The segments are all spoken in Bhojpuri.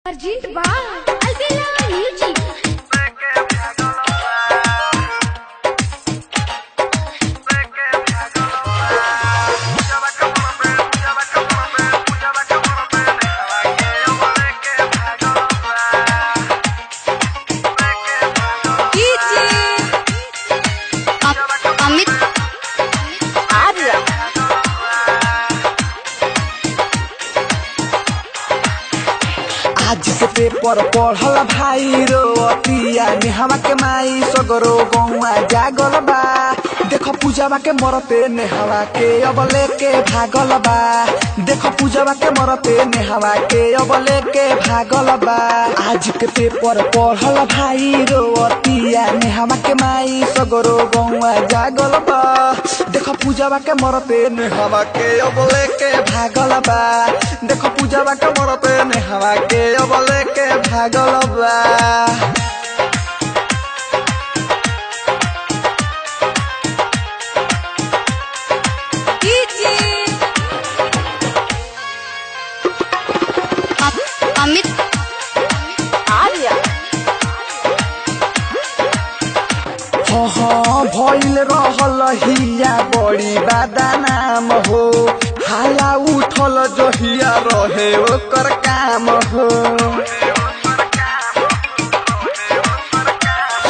अर्जेंट बार अलबेला म्यूजिक। अमित आर्या आज के पेपर पढ़ल भाई रो अतिया नेहवा के माई सगरो गौआ जागल बा। देखो पूजावा के मरते नेहवा के अब लेके भागल बा। देखो पूजावा के मरते नेहवा के अब लेके भागल बा। आज के पेपर पढ़ल भाई रो अतिया नेहवा के माई सगरो गौआ जागल बा। देखो पूजावा के मरते नेहवा के अब लेके भागल बा। देखो पूजावा के मरते नेहवा के अब लेके भागल बा। अमित आर्या हाँ भइल रहल हिया बड़ी बादानाम हो। हाला उठल जहिया रहे ओकर काम हो।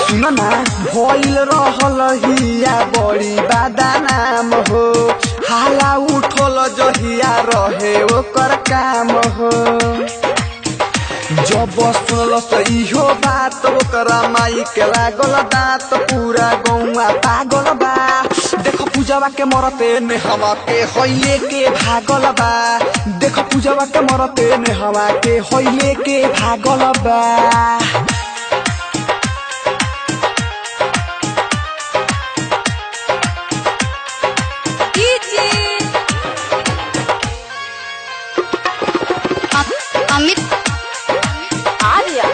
सुन ना भइल रहल हिया बड़ी बादानाम हो। हाला उठल जहिया रहे ओकर काम हो। जब सुनल इहो बात ओकरा माई के लागल दांत पूरा गौआ पागल बा। देखो पूजावा के मरते नेहवा के होइले के भागल बा। देखो पूजावा के मरते नेहवा के होइले के भागल बा। अमित आर्या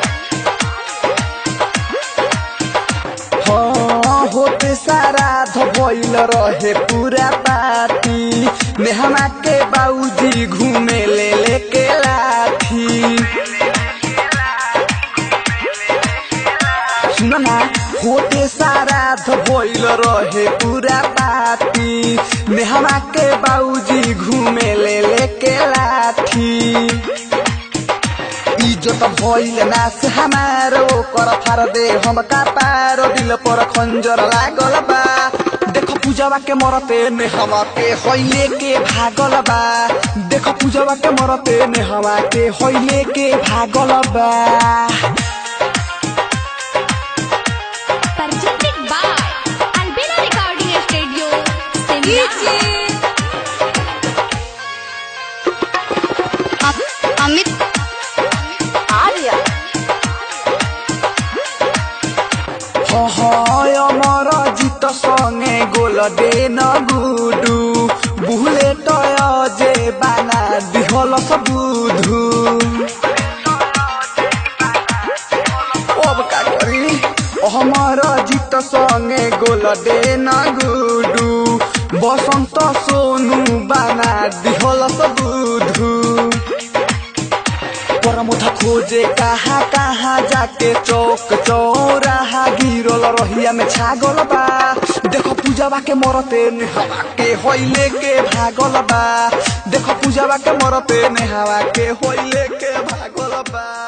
हाँ होते सारा धोइल रहे पूरा पार्टी। नेहवा के बाबूजी घूमे ले लेके लाठी। सुन ना होते सारा धोइल रहे पूरा पार्टी। नेहवा के बाबूजी घूमे ले लेके लाठी। इज्जत भइल नास हमारो कर फार दे हम का पार दिल पर खंजर लागल बा। देखो पूजावा के मरते नेहवा के होइले के भागल बा। देखो पूजावा के मरते नेहवा के होइले के भागल बा। presented by Albela recording studio Amit Arya Amarjeet संगे गोल दे न गुडू। बुलेट जे बाना दिहल सब बुधू। अब का करी अमर जीत संगे गोल दे न गुडू। बसंत सोनू बाना दिहल सब बुधू। परमुथा खोजे कहाँ कहाँ जाके चौक चौराहा गिरल रहिया में छागल बा। देखो पूजावा के मरते नेहवा के होइले के भागल बा। देखो पूजावा के मरते नेहवा के होइले के भागल बा।